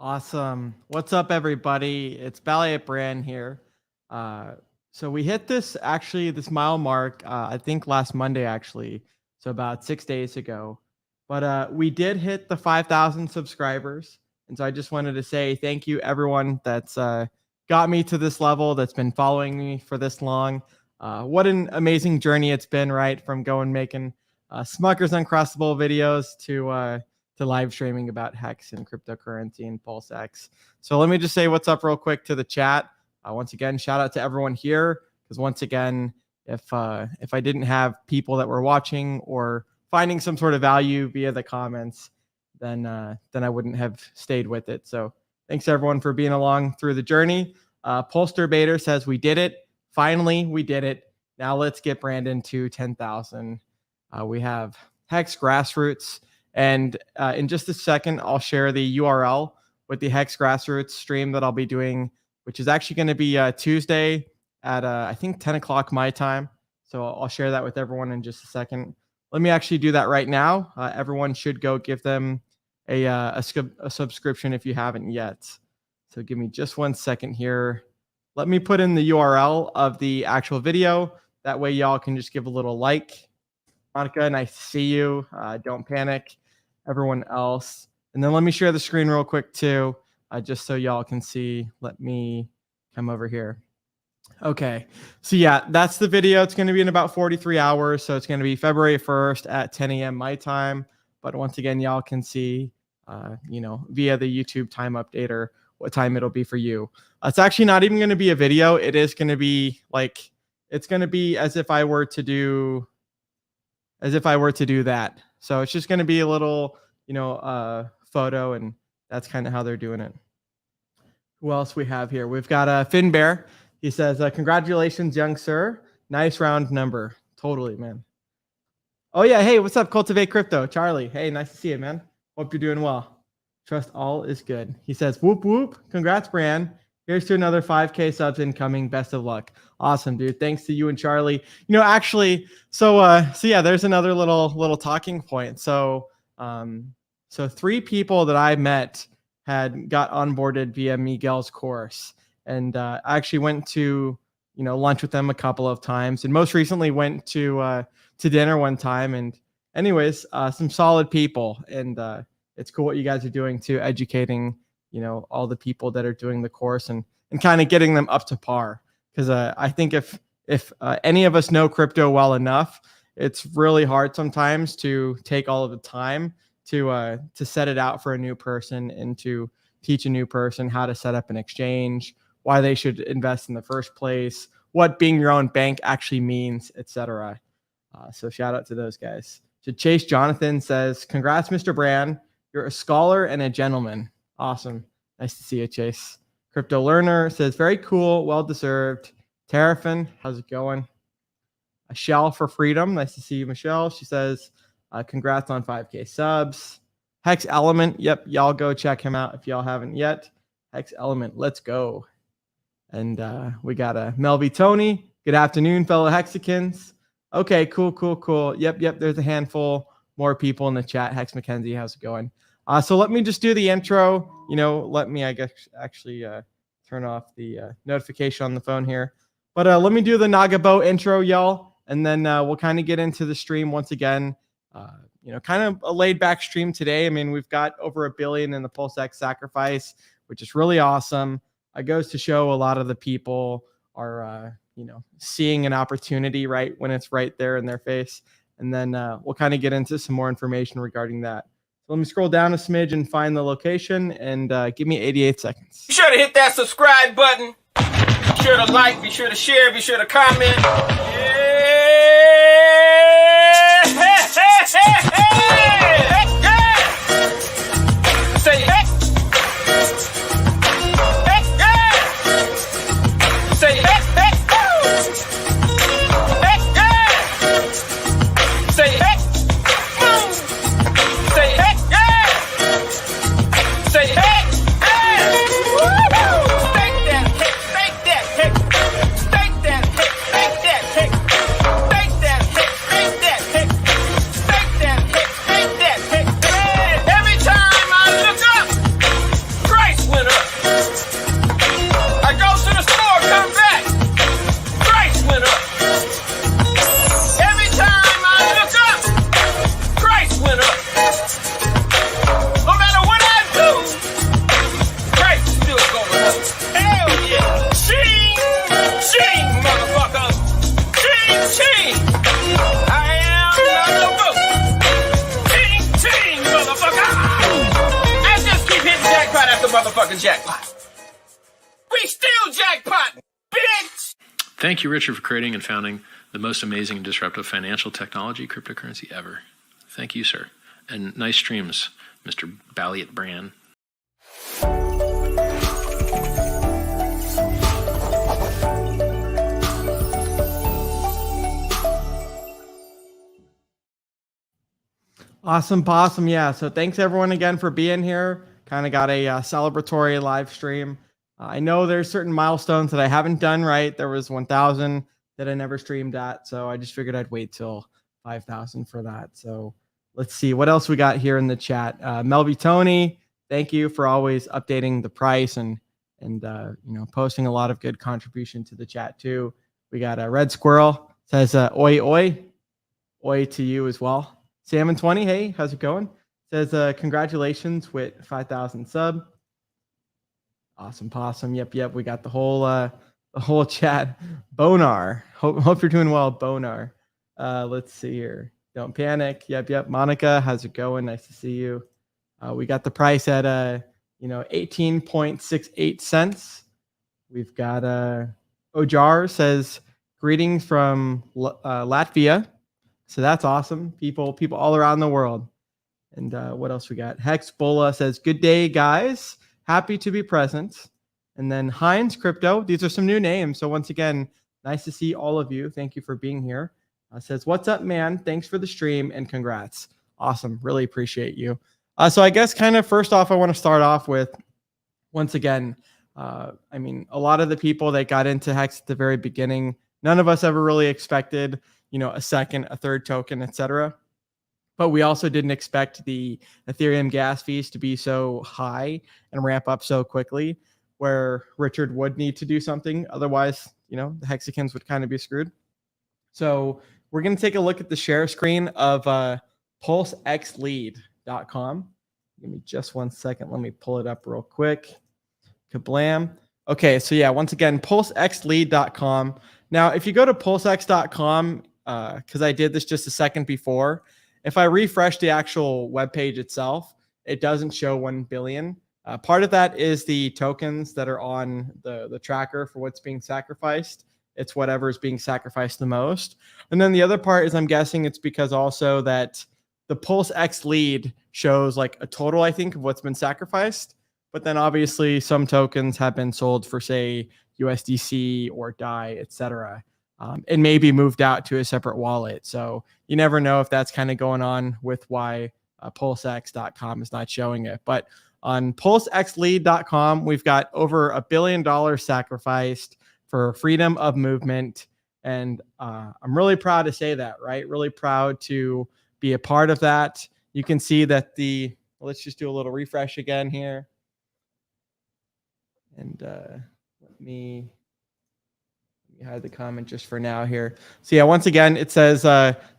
Awesome. What's up, everybody? It's Ballietbran here. So we hit this mile mark, I think last Monday, actually. So about 6 days ago. But we did hit the 5,000 subscribers. And so I just wanted to say thank you, everyone that's got me to this level, that's been following me for this long. What an amazing journey it's been, right? From making Smucker's Uncrustable videos to live streaming about Hex and cryptocurrency and PulseX. So let me just say what's up real quick to the chat. Once again, shout out to everyone here, because once again, if I didn't have people that were watching or finding some sort of value via the comments, then I wouldn't have stayed with it. So thanks everyone for being along through the journey. Polster Bader says we did it. Finally, we did it. Now let's get Brandon to 10,000. We have Hex Grassroots. And in just a second, I'll share the URL with the Hex Grassroots stream that I'll be doing, which is actually going to be Tuesday at, I think, 10 o'clock my time. So I'll share that with everyone in just a second. Let me actually do that right now. Everyone should go give them a subscription if you haven't yet. So give me just 1 second here. Let me put in the URL of the actual video. That way y'all can just give a little like. Monica, nice to see you. Don't panic. Everyone else. And then let me share the screen real quick too, just so y'all can see. Let me come over here. Okay. So yeah, that's the video. It's going to be in about 43 hours. So it's going to be February 1st at 10 a.m. my time. But once again, y'all can see, via the YouTube time updater, what time it'll be for you. It's actually not even going to be a video. It is going to be it's going to be as if I were to do that. So it's just going to be a little, photo, and that's kind of how they're doing it. Who else we have here? We've got Finn Bear. He says, congratulations, young sir. Nice round number. Totally, man. Oh, yeah. Hey, what's up, Cultivate Crypto? Charlie. Hey, nice to see you, man. Hope you're doing well. Trust all is good. He says, whoop, whoop. Congrats, Bran. Here's to another 5K subs incoming. Best of luck. Awesome, dude. Thanks to you and Charlie. Actually, so yeah, there's another little talking point. So 3 people that I met got onboarded via Miguel's course, and I actually went to lunch with them a couple of times, and most recently went to dinner one time. And anyways, some solid people, and it's cool what you guys are doing to educating all the people that are doing the course and kind of getting them up to par. Because I think if any of us know crypto well enough, it's really hard sometimes to take all of the time to set it out for a new person and to teach a new person how to set up an exchange, why they should invest in the first place, what being your own bank actually means, etc. So shout out to those guys. So Chase Jonathan says, congrats, Mr. Brand. You're a scholar and a gentleman. Awesome. Nice to see you, Chase. Crypto Learner says, very cool. Well deserved. Terrafin, how's it going? A Shell for Freedom. Nice to see you, Michelle. She says, congrats on 5K subs. Hex Element. Yep, y'all go check him out if y'all haven't yet. Hex Element, let's go. And we got a Melvy Tony. Good afternoon, fellow Hexicans. Okay, cool. Yep, there's a handful more people in the chat. Hex McKenzie, how's it going? So let me just do the intro. Let me, I guess, actually turn off the notification on the phone here. But let me do the Nagabo intro, y'all. And then we'll kind of get into the stream once again. Kind of a laid back stream today. I mean, we've got over 1 billion in the PulseX sacrifice, which is really awesome. It goes to show a lot of the people are, seeing an opportunity right when it's right there in their face. And then we'll kind of get into some more information regarding that. So let me scroll down a smidge and find the location, and give me 88 seconds. Be sure to hit that subscribe button. Be sure to like, be sure to share, be sure to comment. Yeah. Say hey. Say hey. motherfucking jackpot. We still jackpot, bitch! Thank you, Richard, for creating and founding the most amazing and disruptive financial technology cryptocurrency ever. Thank you, sir. And nice streams, Mr. Ballietbran. Awesome. Yeah. So thanks everyone again for being here. Kind of got a celebratory live stream. I know there's certain milestones that I haven't done right. There was 1,000 that I never streamed at. So I just figured I'd wait till 5,000 for that. So let's see what else we got here in the chat. Melby Tony, thank you for always updating the price and posting a lot of good contribution to the chat too. We got a Red Squirrel says oi to you as well. Salmon 20, hey, how's it going? Says congratulations with 5,000 sub. Awesome possum. Yep. We got the whole chat. Bonar. Hope you're doing well, Bonar. Let's see here. Don't panic. Yep. Monica, how's it going? Nice to see you. We got the price at 18.68 cents. We've got Ojar says greetings from Latvia. So that's awesome. People all around the world. And what else we got? Hex Bola says, good day, guys. Happy to be present. And then Heinz Crypto. These are some new names. So once again, nice to see all of you. Thank you for being here. Says, what's up, man? Thanks for the stream and congrats. Awesome. Really appreciate you. So I guess kind of first off, I want to start off with, once again, a lot of the people that got into Hex at the very beginning, none of us ever really expected a second, a third token, etc. But we also didn't expect the Ethereum gas fees to be so high and ramp up so quickly, where Richard would need to do something. Otherwise, the Hexicans would kind of be screwed. So we're going to take a look at the share screen of PulsexLead.com. Give me just 1 second. Let me pull it up real quick. Kablam. Okay, so yeah, once again, PulsexLead.com. Now, if you go to PulseX.com, because I did this just a second before, if I refresh the actual web page itself, it doesn't show 1 billion. Part of that is the tokens that are on the tracker for what's being sacrificed. It's whatever is being sacrificed the most. And then the other part is I'm guessing it's because also that the PulsexLead shows like a total, I think, of what's been sacrificed. But then obviously some tokens have been sold for, say, USDC or DAI, etc. And maybe moved out to a separate wallet. So you never know if that's kind of going on with why PulseX.com is not showing it. But on PulsexLead.com, we've got over $1 billion sacrificed for freedom of movement. And I'm really proud to say that, right? Really proud to be a part of that. You can see that let's just do a little refresh again here. And let me hide the comment just for now here. So yeah, once again, it says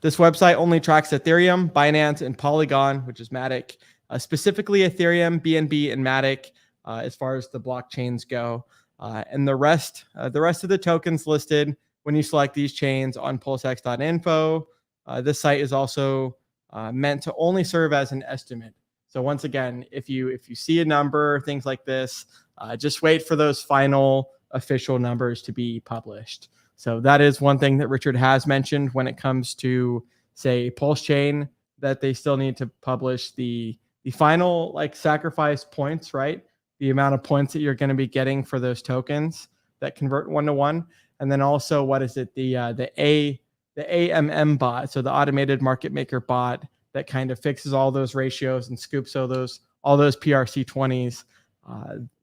this website only tracks Ethereum, Binance, and Polygon, which is Matic. Specifically Ethereum, BNB, and Matic as far as the blockchains go. And the rest of the tokens listed when you select these chains on pulsex.info. This site is also meant to only serve as an estimate. So once again, if you see a number, things like this, just wait for those final official numbers to be published. So that is one thing that Richard has mentioned when it comes to, say, PulseChain, that they still need to publish the final sacrifice points, right? The amount of points that you're going to be getting for those tokens that convert 1-to-1. And then also, what is it? The AMM bot, so the automated market maker bot that kind of fixes all those ratios and scoops all those PRC20s.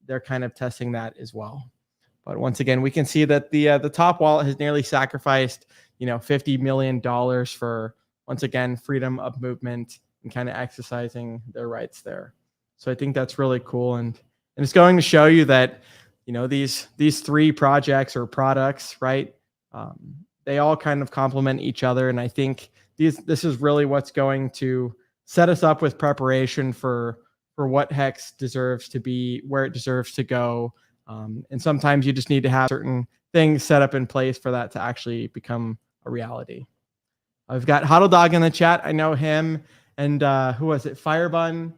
They're kind of testing that as well. But once again, we can see that the top wallet has nearly sacrificed, $50 million for, once again, freedom of movement and kind of exercising their rights there. So I think that's really cool, and it's going to show you that, these three projects or products, right? They all kind of complement each other, and I think this is really what's going to set us up with preparation for what Hex deserves to be, where it deserves to go. And sometimes you just need to have certain things set up in place for that to actually become a reality. I've got huddledog in the chat. I know him, and who was it? Firebun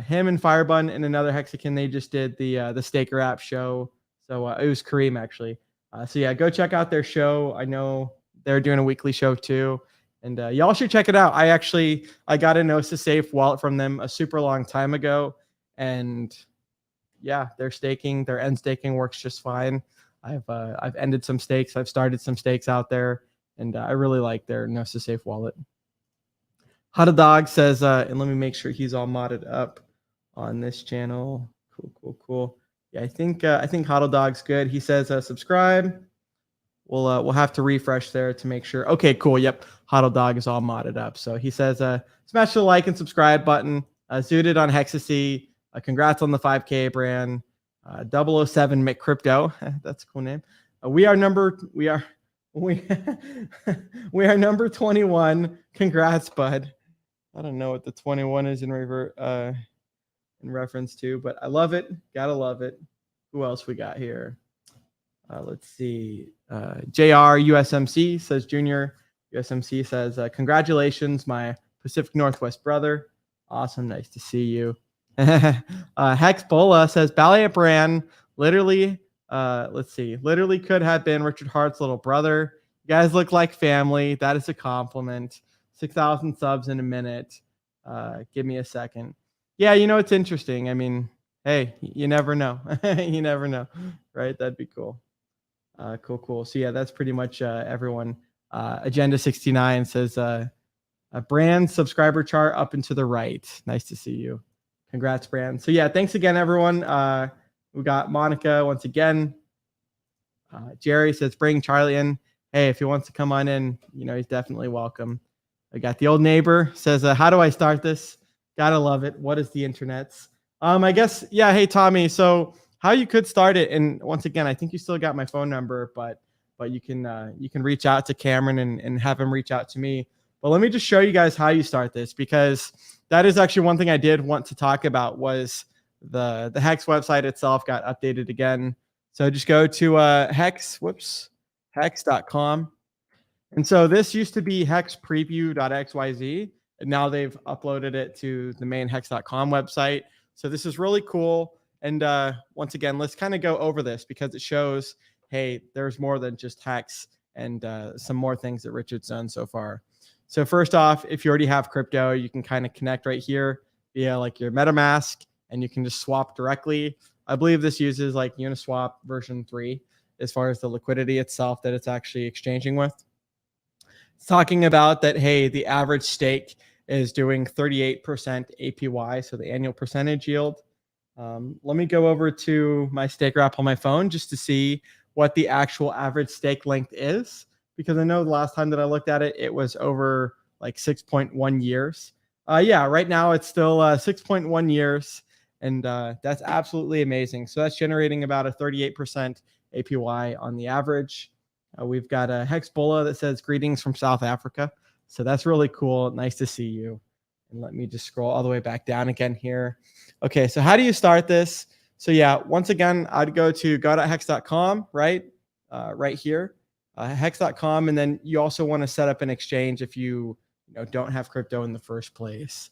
Him and Firebun and another Hexakin, they just did the Staker app show. So it was Kareem actually. So yeah, go check out their show. I know they're doing a weekly show too. And y'all should check it out. I got a Gnosis Safe wallet from them a super long time ago. And yeah, their end staking works just fine. I've ended some stakes. I've started some stakes out there. And I really like their Gnosis Safe wallet. huddledog says, and let me make sure he's all modded up on this channel. Cool. Yeah, I think huddledog's good. He says, subscribe. We'll have to refresh there to make sure. Okay, cool. Yep, huddledog is all modded up. So he says, smash the like and subscribe button. Zooted on Hexacy. Congrats on the 5K, Bran. 007 McCrypto. That's a cool name. We are number 21. Congrats, bud. I don't know what the 21 is in reference to, but I love it. Gotta love it. Who else we got here? Let's see. JR USMC says, Junior USMC says, congratulations, my Pacific Northwest brother. Awesome. Nice to see you. Hexbola says, Ballietbran literally could have been Richard Hart's little brother. You guys look like family. That is a compliment. 6,000 subs in a minute. Give me a second. Yeah, it's interesting. I mean, hey, you never know. You never know, right? That'd be cool. Cool. So yeah, that's pretty much everyone. Agenda 69 says, a brand subscriber chart up and to the right. Nice to see you. Congrats, Brand. So yeah, thanks again, everyone. We got Monica once again. Jerry says, bring Charlie in. Hey, if he wants to come on in, he's definitely welcome. I got the old neighbor says, how do I start this? Gotta love it. What is the internets? I guess, yeah. Hey, Tommy. So how you could start it. And once again, I think you still got my phone number, but you can reach out to Cameron and have him reach out to me. But let me just show you guys how you start this, because that is actually one thing I did want to talk about was the Hex website itself got updated again. So just go to hex.com. And so this used to be hexpreview.xyz, and now they've uploaded it to the main hex.com website. So this is really cool. And once again, let's kind of go over this because it shows, hey, there's more than just Hex and some more things that Richard's done so far. So first off, if you already have crypto, you can kind of connect right here via like your MetaMask, and you can just swap directly. I believe this uses like Uniswap version 3 as far as the liquidity itself that it's actually exchanging with. It's talking about that, hey, the average stake is doing 38% APY, so the annual percentage yield. Let me go over to my staker app on my phone just to see what the actual average stake length is, because I know the last time that I looked at it, it was over like 6.1 years. Yeah, right now it's still 6.1 years, and that's absolutely amazing. So that's generating about a 38% APY on the average. We've got a Hexbola that says greetings from South Africa. So that's really cool. Nice to see you. And let me just scroll all the way back down again here. Okay, so how do you start this? So yeah, once again, I'd go to go.hex.com, right? Right here, hex.com. And then you also want to set up an exchange if you don't have crypto in the first place.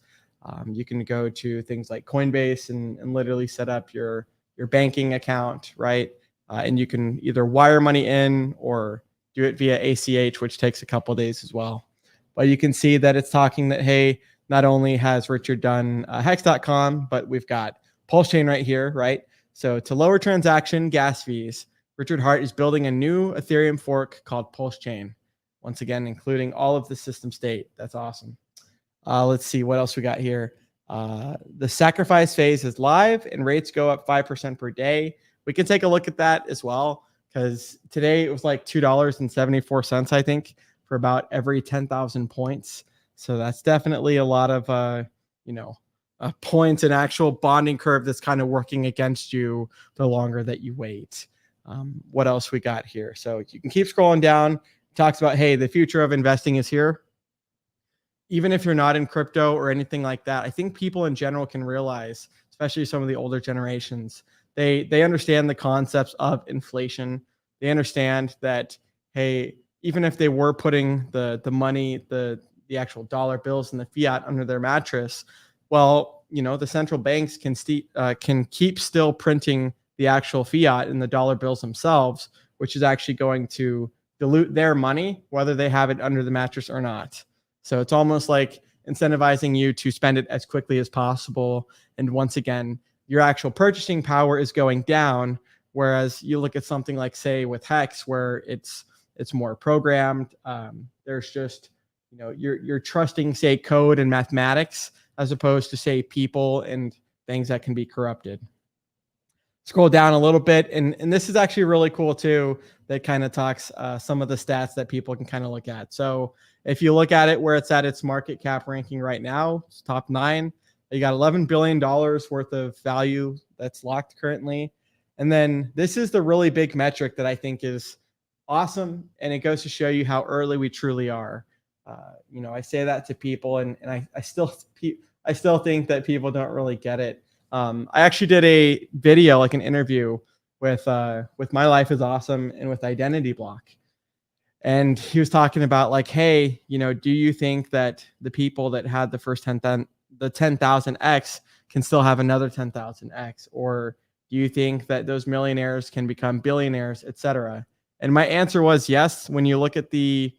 You can go to things like Coinbase and literally set up your banking account, right? And you can either wire money in or do it via ACH, which takes a couple days as well. But you can see that it's talking that, hey, not only has Richard done hex.com, but we've got PulseChain right here, right? So to lower transaction gas fees, Richard Hart is building a new Ethereum fork called PulseChain. Once again, including all of the system state. That's awesome. Let's see what else we got here. The sacrifice phase is live and rates go up 5% per day. We can take a look at that as well, because today it was like $2.74, I think, for about every 10,000 points. So that's definitely a lot of, points and actual bonding curve that's kind of working against you the longer that you wait. What else we got here? So you can keep scrolling down. It talks about, hey, the future of investing is here. Even if you're not in crypto or anything like that, I think people in general can realize, especially some of the older generations, they understand the concepts of inflation. They understand that, hey, even if they were putting the money, the actual dollar bills and the fiat under their mattress, well, the central banks can keep still printing the actual fiat in the dollar bills themselves, which is actually going to dilute their money, whether they have it under the mattress or not. So it's almost like incentivizing you to spend it as quickly as possible. And once again, your actual purchasing power is going down. Whereas you look at something like, say, with Hex, where it's more programmed. There's just, you're trusting, say, code and mathematics as opposed to, say, people and things that can be corrupted. Scroll down a little bit, and this is actually really cool too. That kind of talks some of the stats that people can kind of look at. So if you look at it where it's at its market cap ranking right now, it's top 9. You got $11 billion worth of value that's locked currently. And then this is the really big metric that I think is awesome, and it goes to show you how early we truly are. I say that to people, and I still think that people don't really get it. I actually did a video, like an interview with My Life is Awesome and with Identity Block. And he was talking about like, hey, do you think that the people that had the first 10,000X can still have another 10,000X? Or do you think that those millionaires can become billionaires, etc.? And my answer was yes. When you look at the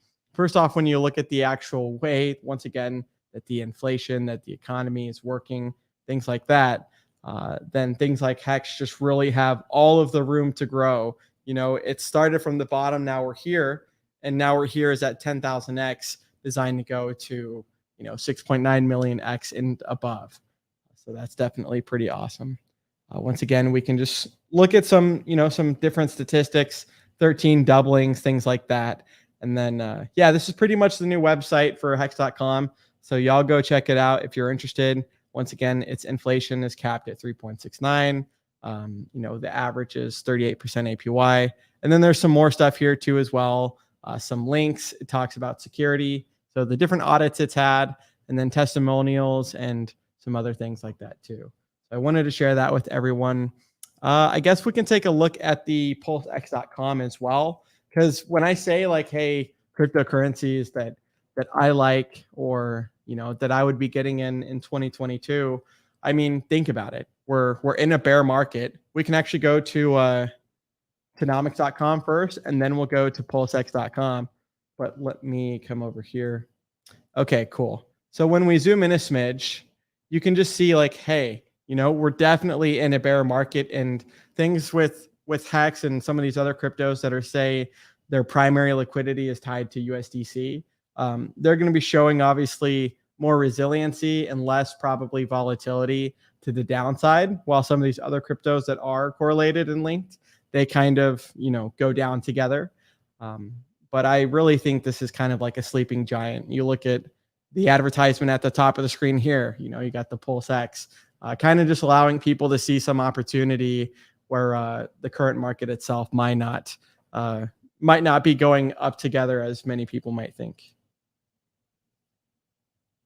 actual way, once again, that the inflation, that the economy is working, things like that, then things like Hex just really have all of the room to grow. It started from the bottom. Now we're here, and now we're here is at 10,000X, designed to go to 6.9 million X and above. So that's definitely pretty awesome. Once again, we can just look at some different statistics, 13 doublings, things like that. And then, this is pretty much the new website for hex.com. So y'all go check it out if you're interested. Once again, its inflation is capped at 3.69. The average is 38% APY. And then there's some more stuff here too as well. Some links. It talks about security. So the different audits it's had, and then testimonials and some other things like that too. So I wanted to share that with everyone. I guess we can take a look at the PulseX.com as well. Because when I say like, hey, cryptocurrencies that I like, or that I would be getting in 2022, I mean, think about it. We're in a bear market. We can actually go to Tonomics.com first, and then we'll go to PulseX.com. But let me come over here. Okay, cool. So when we zoom in a smidge, you can just see like, hey, we're definitely in a bear market, and things with Hex and some of these other cryptos that are, say, their primary liquidity is tied to USDC. They're going to be showing obviously more resiliency and less probably volatility to the downside, while some of these other cryptos that are correlated and linked, they kind of, go down together. But I really think this is kind of like a sleeping giant. You look at the advertisement at the top of the screen here, you got the PulseX, kind of just allowing people to see some opportunity where the current market itself might not be going up together as many people might think.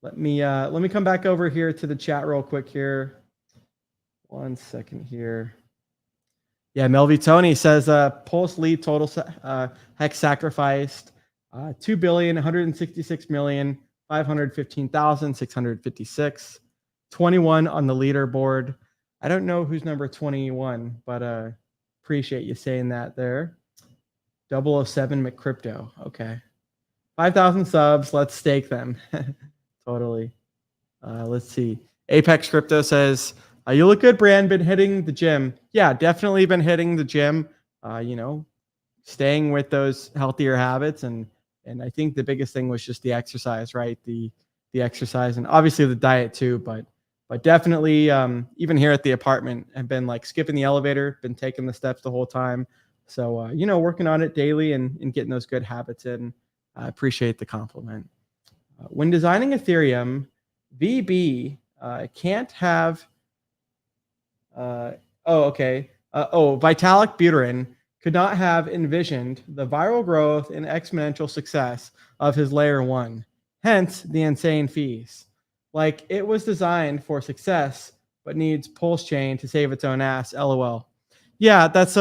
Let me come back over here to the chat real quick here. 1 second here. Yeah, Melvi Tony says PulseLead total Hex sacrificed 2,166,515,656. 21 on the leaderboard. I don't know who's number 21, but appreciate you saying that there. 007 McCrypto. Okay. 5,000 subs. Let's stake them. Totally. Let's see. Apex Crypto says, you look good, Brand. Been hitting the gym. Yeah, definitely been hitting the gym. Staying with those healthier habits. And I think the biggest thing was just the exercise, right? The exercise, and obviously the diet too, but definitely even here at the apartment, I've been like skipping the elevator, been taking the steps the whole time. So, working on it daily and getting those good habits in. I appreciate the compliment. When designing Ethereum, VB can't have, Vitalik Buterin could not have envisioned the viral growth and exponential success of his layer 1. Hence the insane fees. Like, it was designed for success, but needs PulseChain to save its own ass. LOL. Yeah, that's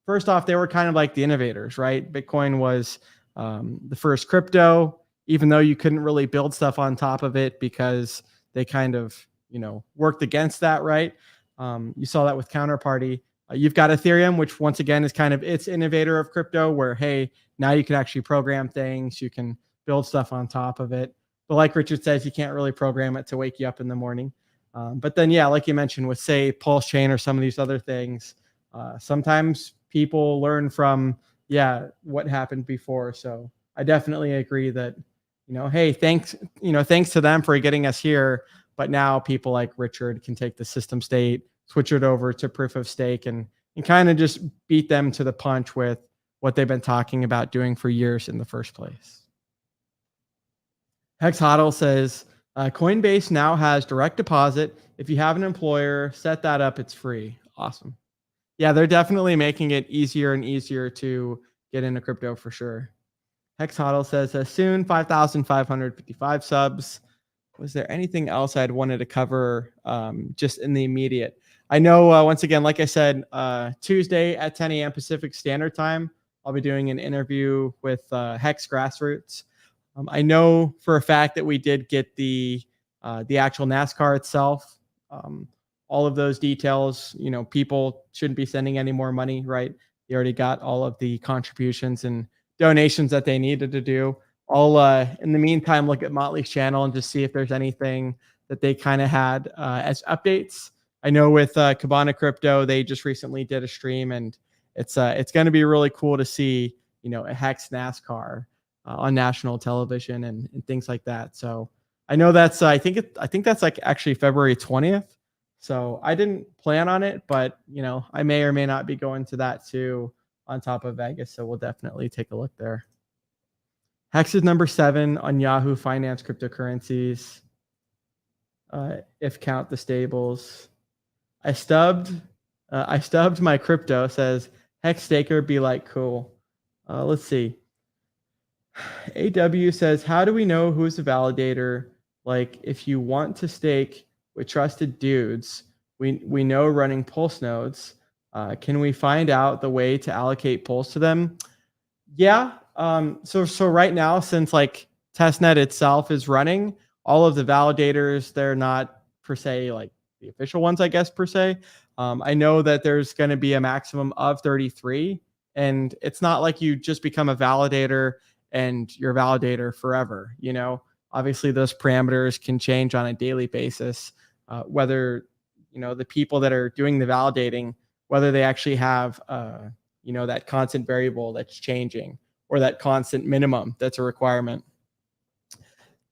first off, they were kind of like the innovators, right? Bitcoin was the first crypto, even though you couldn't really build stuff on top of it because they kind of, worked against that, right? You saw that with Counterparty. You've got Ethereum, which once again is kind of its innovator of crypto, where, hey, now you can actually program things, you can build stuff on top of it. But like Richard says, you can't really program it to wake you up in the morning. But then, yeah, like you mentioned with, say, PulseChain or some of these other things, sometimes people learn from, what happened before. So I definitely agree that, hey, thanks to them for getting us here. But now people like Richard can take the system state, switch it over to proof of stake, and kind of just beat them to the punch with what they've been talking about doing for years in the first place. Hex Hodl says, Coinbase now has direct deposit. If you have an employer, set that up. It's free. Awesome. Yeah, they're definitely making it easier and easier to get into crypto for sure. Hex Hodl says, soon 5,555 subs. Was there anything else I'd wanted to cover just in the immediate? I know, once again, like I said, Tuesday at 10 a.m. Pacific Standard Time, I'll be doing an interview with Hex Grassroots. I know for a fact that we did get the actual NASCAR itself. All of those details, people shouldn't be sending any more money, right? They already got all of the contributions and donations that they needed to do. I'll, in the meantime, look at Motley's channel and just see if there's anything that they kind of had as updates. I know with Cabana Crypto, they just recently did a stream, and it's going to be really cool to see, a Hex NASCAR on national television and things like that. So I know that's I think that's like actually February 20th. So I didn't plan on it, but I may or may not be going to that too on top of Vegas. So we'll definitely take a look there. Hex is number 7 on Yahoo Finance cryptocurrencies. If count the stables. I stubbed my crypto, says Hex Staker be like cool. Let's see. AW says, how do we know who's a validator? Like, if you want to stake with trusted dudes, we know running pulse nodes. Can we find out the way to allocate pulse to them? Yeah. So right now, since like testnet itself is running, all of the validators, they're not per se like the official ones, I guess, per se. I know that there's going to be a maximum of 33, and it's not like you just become a validator and you're a validator forever. Obviously those parameters can change on a daily basis, whether, the people that are doing the validating, whether they actually have, that constant variable that's changing, or that constant minimum that's a requirement.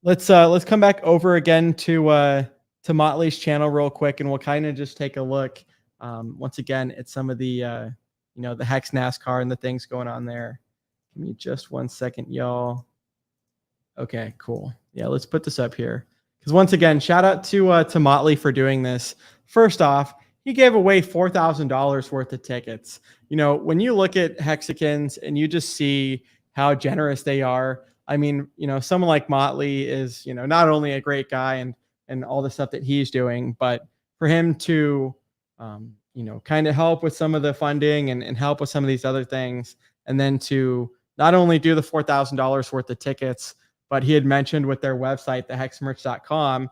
Let's come back over again to Motley's channel real quick, and we'll kind of just take a look once again at some of the the Hex NASCAR and the things going on there. Give me just 1 second, y'all. Okay, cool. Yeah, let's put this up here, because once again, shout out to Motley for doing this. First off, he gave away $4,000 worth of tickets. When you look at Hexicans and you just see how generous they are, I mean, someone like Motley is, not only a great guy and all the stuff that he's doing, but for him to, kind of help with some of the funding and help with some of these other things, and then to not only do the $4,000 worth of tickets, but he had mentioned with their website, thehexmerch.com,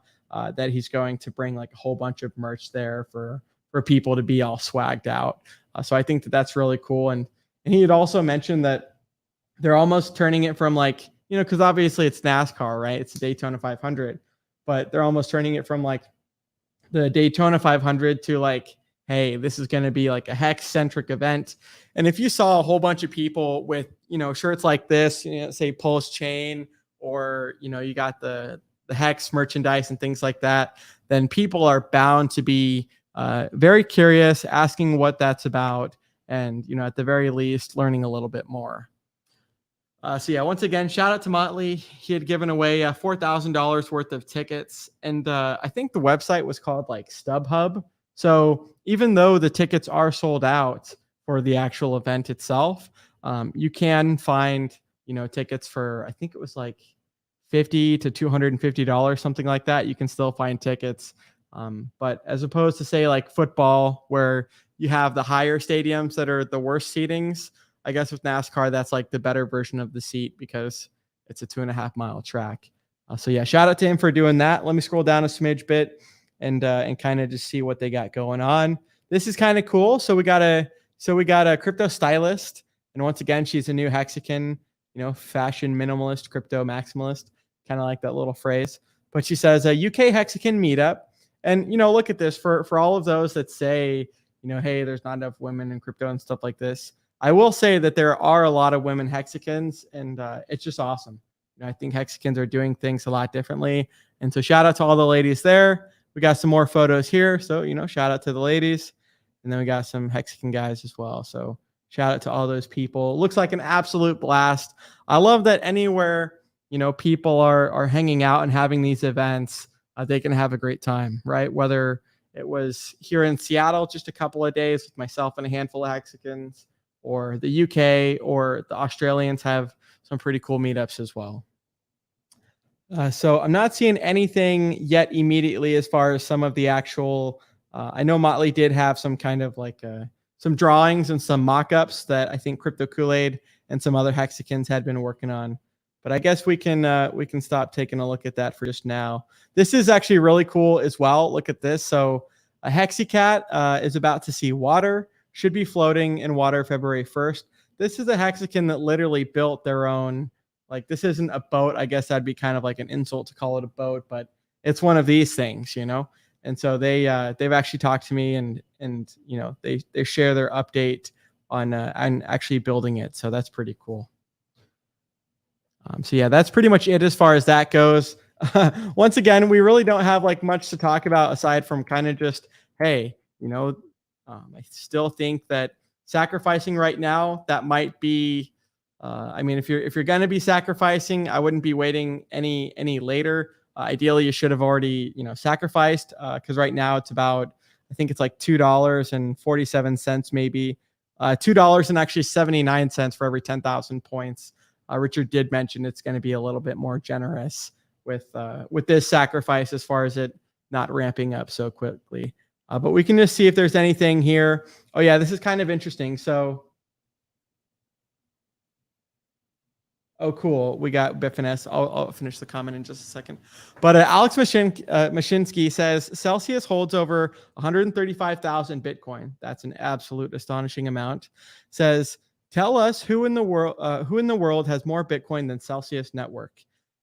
that he's going to bring like a whole bunch of merch there for people to be all swagged out. So I think that that's really cool. And he had also mentioned that they're almost turning it from like, because obviously it's NASCAR, right? It's a Daytona 500, but they're almost turning it from like the Daytona 500 to like, hey, this is going to be like a Hex-centric event. And if you saw a whole bunch of people with, shirts like this, say PulseChain, or, you got the Hex merchandise and things like that, then people are bound to be very curious, asking what that's about, and, at the very least, learning a little bit more. So yeah, once again, shout out to Motley. He had given away $4,000 worth of tickets, and I think the website was called like StubHub. So even though the tickets are sold out for the actual event itself, you can find, tickets for, I think it was like $50 to $250, something like that. You can still find tickets. But as opposed to say like football, where you have the higher stadiums that are the worst seatings, I guess with NASCAR, that's like the better version of the seat, because it's a 2.5 mile track. So yeah, shout out to him for doing that. Let me scroll down a smidge bit and kind of just see what they got going on. This is kind of cool. So we got a crypto stylist, and once again, she's a new hexagon, fashion minimalist, crypto maximalist, kind of like that little phrase. But she says a UK hexagon meetup, and look at this for all of those that say, hey, there's not enough women in crypto and stuff like this. I will say that there are a lot of women hexagons, and it's just awesome. I think hexagons are doing things a lot differently. And so shout out to all the ladies there. We got some more photos here. So, shout out to the ladies. And then we got some hexagon guys as well. So shout out to all those people. Looks like an absolute blast. I love that anywhere, people are hanging out and having these events, they can have a great time, right? Whether it was here in Seattle, just a couple of days with myself and a handful of hexagons, or the UK, or the Australians have some pretty cool meetups as well. So I'm not seeing anything yet immediately as far as some of the actual, I know Motley did have some kind of like some drawings and some mock-ups that I think Crypto Kool-Aid and some other hexagons had been working on. But I guess we can stop taking a look at that for just now. This is actually really cool as well. Look at this. So a Hexicat is about to see water, should be floating in water February 1st. This is a hexagon that literally built their own, like this isn't a boat. I guess that'd be kind of like an insult to call it a boat, but it's one of these things, And so they've actually talked to me and they share their update on actually building it. So that's pretty cool. So yeah, that's pretty much it as far as that goes. Once again, we really don't have like much to talk about aside from kind of just, hey, I still think that sacrificing right now, that might be, if you're going to be sacrificing, I wouldn't be waiting any later. Ideally, you should have already, sacrificed, because right now it's about, I think it's like $2.47 maybe, $2 and actually 79 cents for every 10,000 points. Richard did mention it's going to be a little bit more generous with this sacrifice as far as it not ramping up so quickly. But we can just see if there's anything here. Oh yeah, this is kind of interesting. So, oh cool, we got Bifiness. I'll finish the comment in just a second. But Alex Mashinsky says Celsius holds over 135,000 Bitcoin. That's an absolute astonishing amount. Says, tell us who in the world has more Bitcoin than Celsius Network.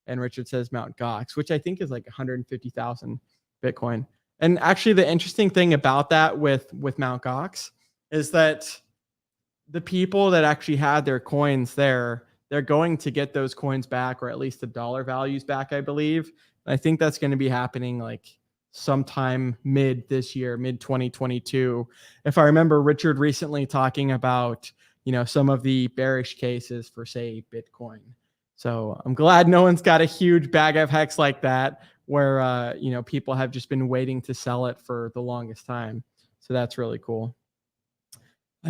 And Richard says Mt. Gox, which I think is like 150,000 Bitcoin. And actually, the interesting thing about that with Mt. Gox is that the people that actually had their coins there, they're going to get those coins back, or at least the dollar values back, I believe. And I think that's going to be happening like sometime mid this year, mid 2022. If I remember Richard recently talking about, some of the bearish cases for, say, Bitcoin. So I'm glad no one's got a huge bag of hex like that, where people have just been waiting to sell it for the longest time. So that's really cool.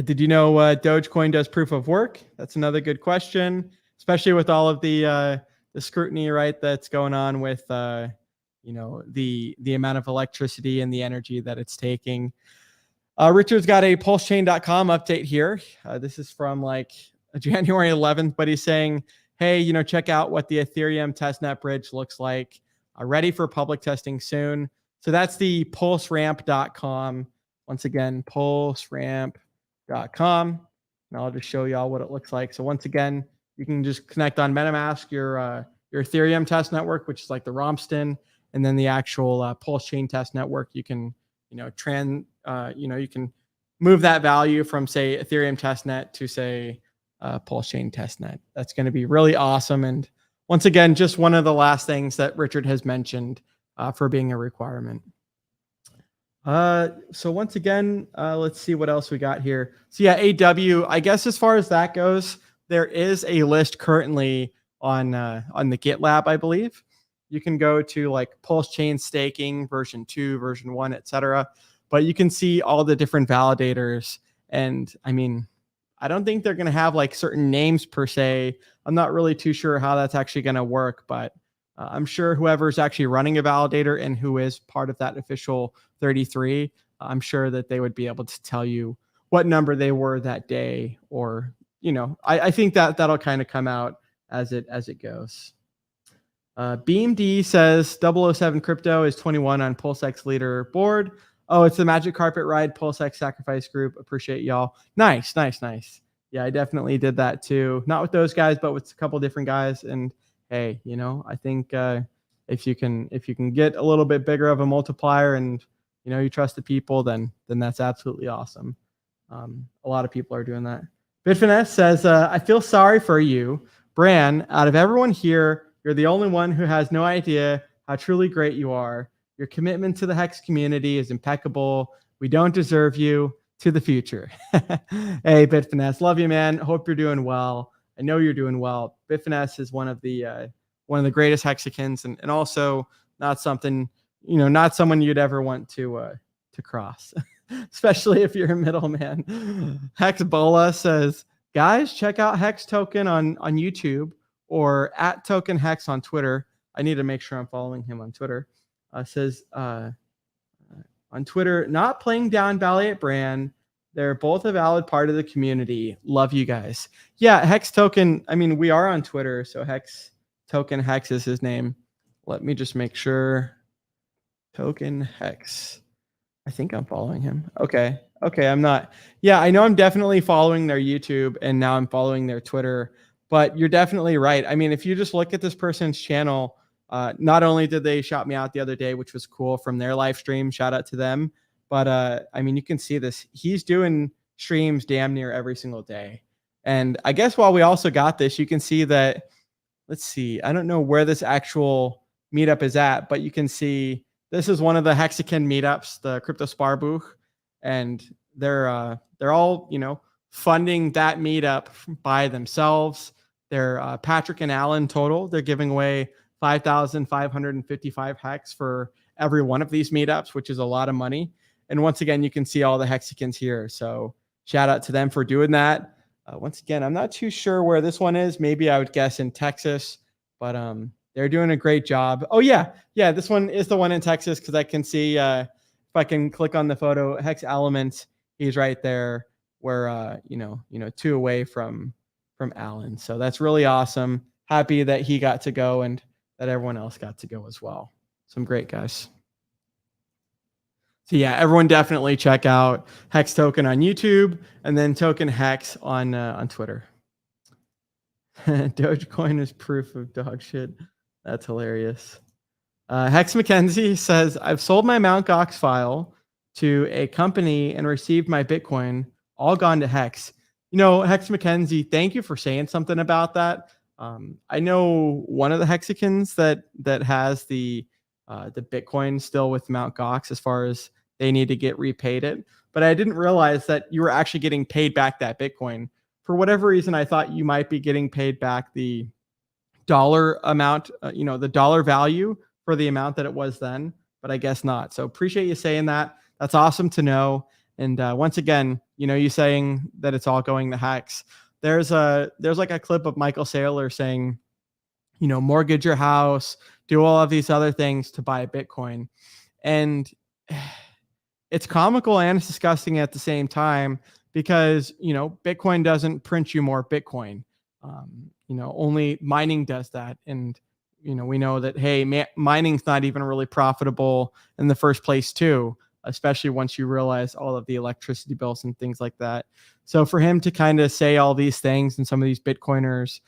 Did you know Dogecoin does proof of work? That's another good question, especially with all of the scrutiny, right, that's going on with the amount of electricity and the energy that it's taking. Richard's got a PulseChain.com update here. This is from like January 11th, but he's saying, hey, check out what the Ethereum testnet bridge looks like. Ready for public testing soon. So that's the pulseramp.com. Once again, pulseramp.com. And I'll just show y'all what it looks like. So once again, you can just connect on MetaMask, your Ethereum test network, which is like the ROMston, and then the actual Pulse Chain test network. You can, you can move that value from, say, Ethereum testnet to, say, Pulse Chain testnet. That's going to be really awesome. And once again, just one of the last things that Richard has mentioned for being a requirement. So once again, let's see what else we got here. So yeah, AW, I guess as far as that goes, there is a list currently on the GitLab, I believe. You can go to like Pulse Chain Staking version 2, version 1, etc. But you can see all the different validators. And I don't think they're going to have like certain names per se. I'm not really too sure how that's actually going to work, but I'm sure whoever's actually running a validator and who is part of that official 33, I'm sure that they would be able to tell you what number they were that day, or I think that that'll kind of come out as it goes. BeamD says 007 crypto is 21 on PulseX leaderboard. Oh, it's the Magic Carpet Ride PulseX Sacrifice group. Appreciate y'all. Nice. Yeah, I definitely did that too. Not with those guys, but with a couple different guys. And hey, I think if you can get a little bit bigger of a multiplier, and you trust the people, then that's absolutely awesome. A lot of people are doing that. Bitfinesse says, I feel sorry for you, Bran. Out of everyone here, you're the only one who has no idea how truly great you are. Your commitment to the Hex community is impeccable. We don't deserve you. To the future. Hey, Bitfinesse, love you, man. Hope you're doing well. I know you're doing well. Bitfinesse is one of the greatest hexicans, and also not someone you'd ever want to cross, especially if you're a middleman. Hexbola says, guys, check out Hex Token on YouTube or at Token Hex on Twitter. I need to make sure I'm following him on Twitter. Says on Twitter, not playing down Ballietbran. They're both a valid part of the community. Love you guys. Yeah, Hex Token. I mean, we are on Twitter, so Hex Token Hex is his name. Let me just make sure. Token Hex. I think I'm following him. Okay, I'm not. Yeah, I know I'm definitely following their YouTube, and now I'm following their Twitter. But you're definitely right. I mean, if you just look at this person's channel, not only did they shout me out the other day, which was cool from their live stream, shout out to them. But I mean, you can see this. He's doing streams damn near every single day. And I guess while we also got this, you can see that, let's see, I don't know where this actual meetup is at, but you can see this is one of the Hexican meetups, the Crypto Sparbuch. And they're all, funding that meetup by themselves. They're Patrick and Alan total. They're giving away 5,555 hex for every one of these meetups, which is a lot of money. And once again, you can see all the Hexicans here. So shout out to them for doing that. Once again, I'm not too sure where this one is. Maybe I would guess in Texas, but they're doing a great job. Oh yeah. This one is the one in Texas, because I can see if I can click on the photo, Hex Element. He's right there. Where 2 away from Alan. So that's really awesome. Happy that he got to go and that everyone else got to go as well. Some great guys. So yeah, everyone definitely check out Hex Token on YouTube and then Token Hex on Twitter. Dogecoin is proof of dog shit. That's hilarious. Hex McKenzie says, I've sold my Mt. Gox file to a company and received my Bitcoin, all gone to Hex. Hex McKenzie, thank you for saying something about that. I know one of the Hexicans that has the Bitcoin still with Mt. Gox as far as they need to get repaid it. But I didn't realize that you were actually getting paid back that Bitcoin. For whatever reason, I thought you might be getting paid back the dollar amount, the dollar value for the amount that it was then, but I guess not. So appreciate you saying that. That's awesome to know. And once again, you saying that it's all going to Hex. There's like a clip of Michael Saylor saying, mortgage your house, do all of these other things to buy Bitcoin. And it's comical and it's disgusting at the same time, because, Bitcoin doesn't print you more Bitcoin. Only mining does that. And, we know that, hey, mining's not even really profitable in the first place too, especially once you realize all of the electricity bills and things like that. So for him to kind of say all these things, and some of these Bitcoiners,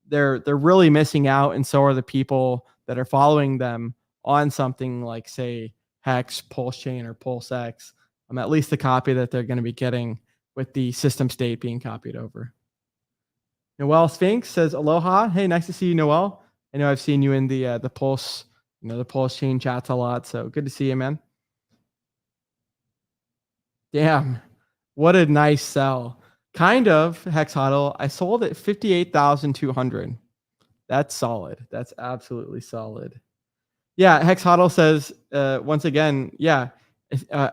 they're really missing out. And so are the people that are following them on something like, say, Hex, PulseChain, or PulseX. At least the copy that they're going to be getting with the system state being copied over. Noel Sphinx says, aloha. Hey, nice to see you, Noel. I know I've seen you in the Pulse, the PulseChain chats a lot. So good to see you, man. Damn, what a nice sell. Kind of, Hex Huddle. I sold at 58,200. That's solid. That's absolutely solid. Yeah, Hex Huddle says, once again, yeah,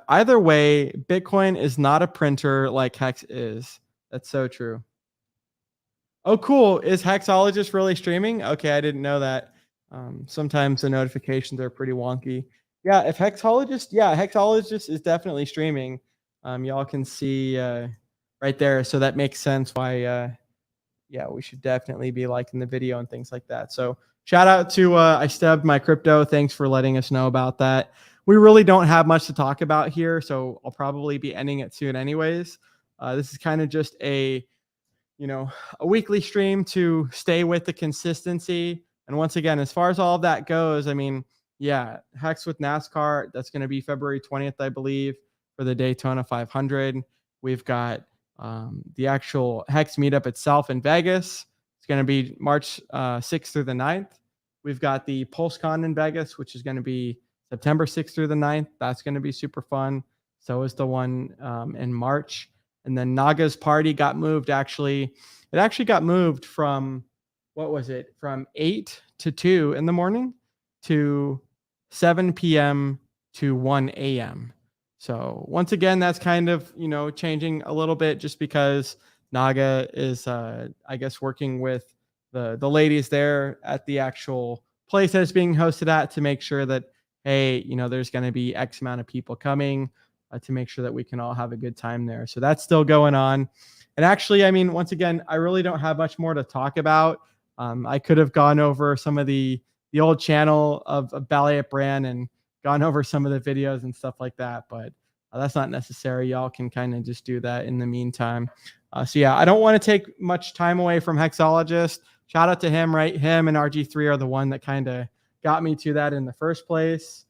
either way, Bitcoin is not a printer like Hex is. That's so true. Oh, cool. Is Hexologist really streaming? Okay, I didn't know that. Sometimes the notifications are pretty wonky. Yeah, if Hexologist is definitely streaming. Y'all can see right there. So that makes sense why yeah, we should definitely be liking the video and things like that. So shout out to I Stubbed My Crypto. Thanks for letting us know about that. We really don't have much to talk about here, so I'll probably be ending it soon anyways. This is kind of just a weekly stream to stay with the consistency. And once again, as far as all of that goes, I mean, yeah, Hex with NASCAR, that's going to be February 20th, I believe, for the Daytona 500. We've got the actual Hex meetup itself in Vegas. It's going to be March 6th through the 9th. We've got the PulseCon in Vegas, which is going to be September 6th through the 9th. That's going to be super fun. So is the one in March. And then Naga's party got moved. It actually got moved from, from 8 to 2 in the morning to 7 p.m. to 1 a.m. So once again, that's kind of, changing a little bit just because Naga is, I guess, working with the ladies there at the actual place that it's being hosted at to make sure that, hey, there's going to be X amount of people coming to make sure that we can all have a good time there. So that's still going on. And actually, I mean, once again, I really don't have much more to talk about. I could have gone over some of the old channel of Ballietbran and gone over some of the videos and stuff like that, but that's not necessary. Y'all can kind of just do that in the meantime. So yeah, I don't want to take much time away from Hexologist. Shout out to him, right? Him and RG3 are the one that kind of got me to that in the first place.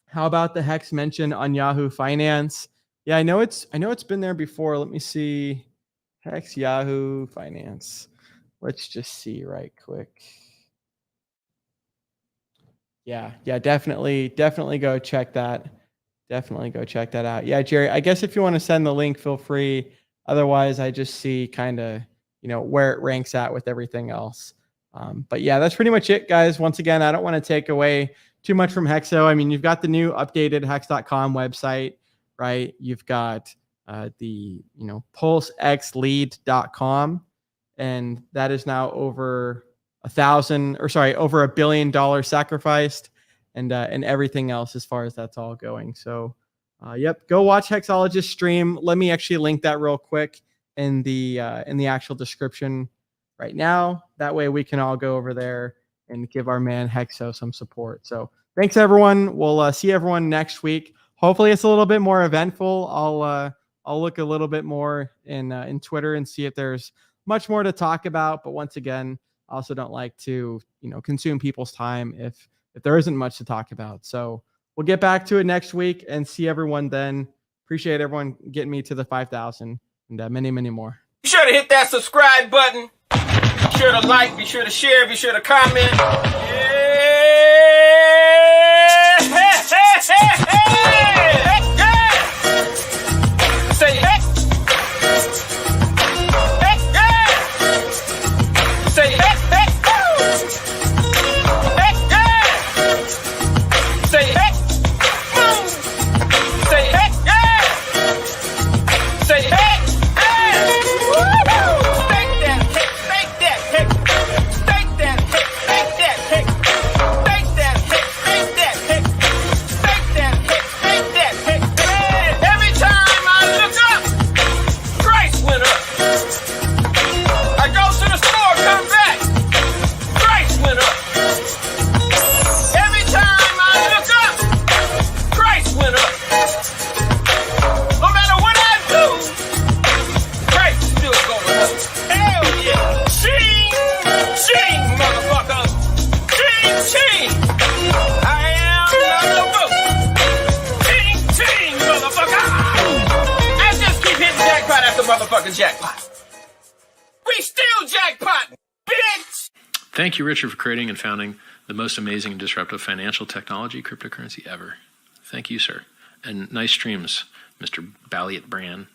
How about the Hex mention on Yahoo Finance? Yeah, I know it's been there before. Let me see. Hex Yahoo Finance. Let's just see right quick. Yeah, definitely go check that. Definitely go check that out. Yeah, Jerry, I guess if you want to send the link, feel free. Otherwise, I just see kind of, where it ranks at with everything else. But yeah, that's pretty much it, guys. Once again, I don't want to take away too much from Hexo. I mean, you've got the new updated hex.com website, right? You've got the, PulsexLead.com, and that is now over over $1 billion sacrificed, and everything else as far as that's all going. So, yep, go watch Hexologist stream. Let me actually link that real quick in the actual description right now. That way we can all go over there and give our man Hexo some support. So thanks, everyone. We'll see everyone next week. Hopefully it's a little bit more eventful. I'll look a little bit more in Twitter and see if there's much more to talk about. But once again, I also don't like to, consume people's time if there isn't much to talk about. So we'll get back to it next week and see everyone then. Appreciate everyone getting me to the 5,000 and many, many more. Be sure to hit that subscribe button. Be sure to like, be sure to share, be sure to comment. Say hey. Say hey. Say hey. Say hey. Say hey. Motherfucking jackpot. We still jackpot, bitch! Thank you, Richard, for creating and founding the most amazing and disruptive financial technology cryptocurrency ever. Thank you, sir. And nice streams, Mr. Ballietbran.